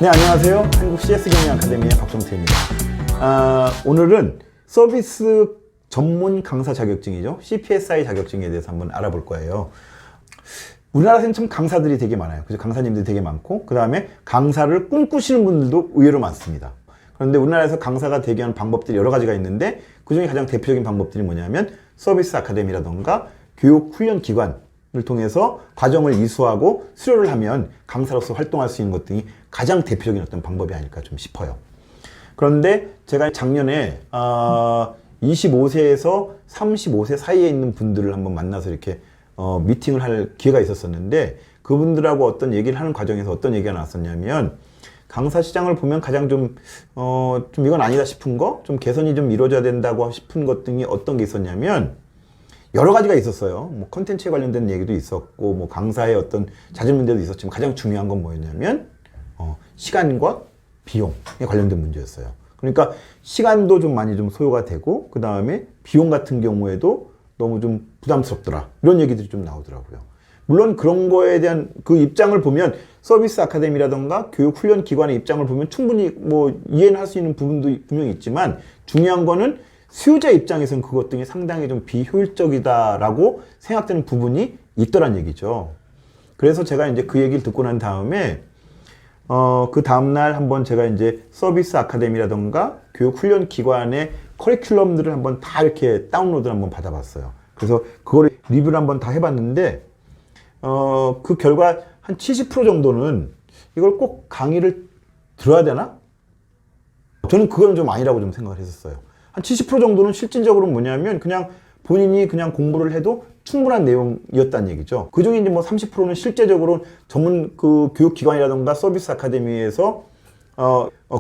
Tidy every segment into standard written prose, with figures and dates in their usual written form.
네, 안녕하세요. 한국 CS 경영 아카데미의 박종태입니다. 오늘은 서비스 전문 강사 자격증이죠. CPSI 자격증에 대해서 한번 알아볼 거예요. 우리나라에는 참 강사들이 되게 많아요. 그래서 강사님들이 되게 많고, 그 다음에 강사를 꿈꾸시는 분들도 의외로 많습니다. 그런데 우리나라에서 강사가 되게 하는 방법들이 여러 가지가 있는데, 그 중에 가장 대표적인 방법들이 뭐냐면 서비스 아카데미라던가 교육 훈련 기관을 통해서 과정을 이수하고 수료를 하면 강사로서 활동할 수 있는 것들이 가장 대표적인 어떤 방법이 아닐까 좀 싶어요. 그런데 제가 작년에 25세에서 35세 사이에 있는 분들을 한번 만나서 이렇게 미팅을 할 기회가 있었었는데, 그분들하고 어떤 얘기를 하는 과정에서 어떤 얘기가 나왔었냐면, 강사 시장을 보면 가장 좀 이건 아니다 싶은 거, 좀 개선이 좀 이루어져야 된다고 싶은 것 등이 어떤 게 있었냐면, 여러 가지가 있었어요. 뭐 컨텐츠에 관련된 얘기도 있었고, 뭐 강사의 어떤 잦은 문제도 있었지만, 가장 중요한 건 뭐였냐면 시간과 비용에 관련된 문제였어요. 그러니까 시간도 좀 많이 좀 소요가 되고, 그 다음에 비용 같은 경우에도 너무 좀 부담스럽더라, 이런 얘기들이 좀 나오더라고요. 물론 그런 거에 대한 그 입장을 보면, 서비스 아카데미라던가 교육 훈련 기관의 입장을 보면 충분히 뭐 이해는 할 수 있는 부분도 분명히 있지만, 중요한 거는 수요자 입장에서는 그것 등이 상당히 좀 비효율적이다라고 생각되는 부분이 있더란 얘기죠. 그래서 제가 이제 그 얘기를 듣고 난 다음에 그 다음날 한번 제가 이제 서비스 아카데미라던가 교육 훈련 기관의 커리큘럼들을 한번 다 이렇게 다운로드를 한번 받아봤어요. 그래서 그거를 리뷰를 한번 다 해봤는데, 그 결과 한 70% 정도는 이걸 꼭 강의를 들어야 되나? 저는 그건 좀 아니라고 좀 생각을 했었어요. 한 70% 정도는 실질적으로 뭐냐면 그냥 본인이 그냥 공부를 해도 충분한 내용이었다는 얘기죠. 그 중에 이제 뭐 30%는 실제적으로 전문 그 교육기관이라던가 서비스 아카데미에서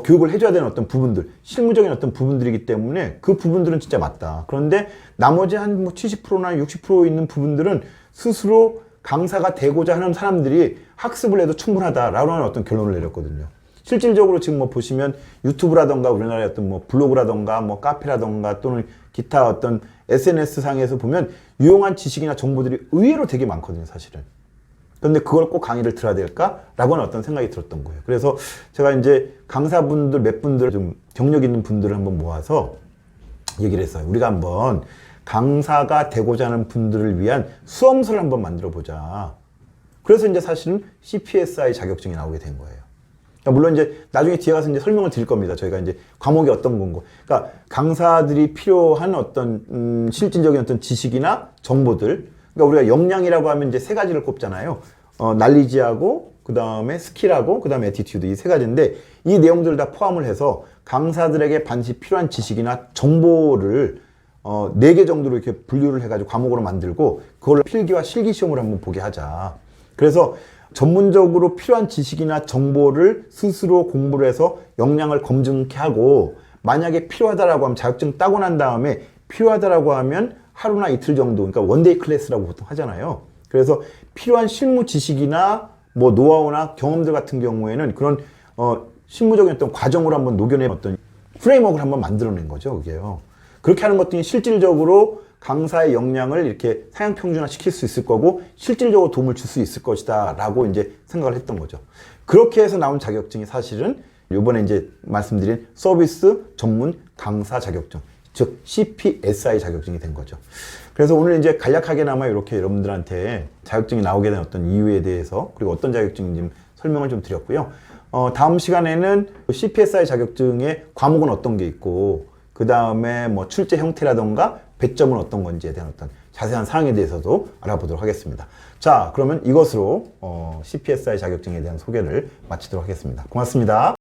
교육을 해줘야 되는 어떤 부분들, 실무적인 어떤 부분들이기 때문에 그 부분들은 진짜 맞다. 그런데 나머지 한 뭐 70%나 60% 있는 부분들은 스스로 강사가 되고자 하는 사람들이 학습을 해도 충분하다라고 하는 어떤 결론을 내렸거든요. 실질적으로 지금 뭐 보시면 유튜브라던가 우리나라의 어떤 뭐 블로그라던가 뭐 카페라던가 또는 기타 어떤 SNS 상에서 보면 유용한 지식이나 정보들이 의외로 되게 많거든요, 사실은. 그런데 그걸 꼭 강의를 들어야 될까라고 하는 어떤 생각이 들었던 거예요. 그래서 제가 이제 강사분들 몇 분들 좀 경력 있는 분들을 한번 모아서 얘기를 했어요. 우리가 한번 강사가 되고자 하는 분들을 위한 수험서를 한번 만들어 보자. 그래서 이제 사실은 CPSI 자격증이 나오게 된 거예요. 그러니까 물론 이제 나중에 뒤에 가서 이제 설명을 드릴 겁니다. 저희가 이제 과목이 어떤 건고. 그러니까 강사들이 필요한 어떤 실질적인 어떤 지식이나 정보들. 그러니까 우리가 역량이라고 하면 이제 세 가지를 꼽잖아요. 날리지하고, 그 다음에 스킬하고, 그 다음에 애티튜드, 이 세 가지인데, 이 내용들을 다 포함을 해서 강사들에게 반드시 필요한 지식이나 정보를 4개 정도로 이렇게 분류를 해가지고 과목으로 만들고, 그걸 필기와 실기 시험을 한번 보게 하자. 그래서 전문적으로 필요한 지식이나 정보를 스스로 공부를 해서 역량을 검증케 하고, 만약에 필요하다라고 하면 자격증 따고 난 다음에 필요하다라고 하면 하루나 이틀 정도, 그러니까 원데이 클래스라고 보통 하잖아요. 그래서 필요한 실무 지식이나 뭐 노하우나 경험들 같은 경우에는 그런 실무적인 어떤 과정으로 한번 녹여낸 어떤 프레임워크를 한번 만들어낸 거죠, 그게요. 그렇게 하는 것들이 실질적으로 강사의 역량을 이렇게 상향 평준화 시킬 수 있을 거고, 실질적으로 도움을 줄 수 있을 것이다 라고 이제 생각을 했던 거죠. 그렇게 해서 나온 자격증이 사실은 이번에 이제 말씀드린 서비스 전문 강사 자격증, 즉 CPSI 자격증이 된 거죠. 그래서 오늘 이제 간략하게나마 이렇게 여러분들한테 자격증이 나오게 된 어떤 이유에 대해서, 그리고 어떤 자격증인지 설명을 좀 드렸고요. 다음 시간에는 CPSI 자격증의 과목은 어떤 게 있고, 그 다음에 뭐 출제 형태라던가 배점은 어떤 건지에 대한 어떤 자세한 사항에 대해서도 알아보도록 하겠습니다. 자, 그러면 이것으로 CPSI 자격증에 대한 소개를 마치도록 하겠습니다. 고맙습니다.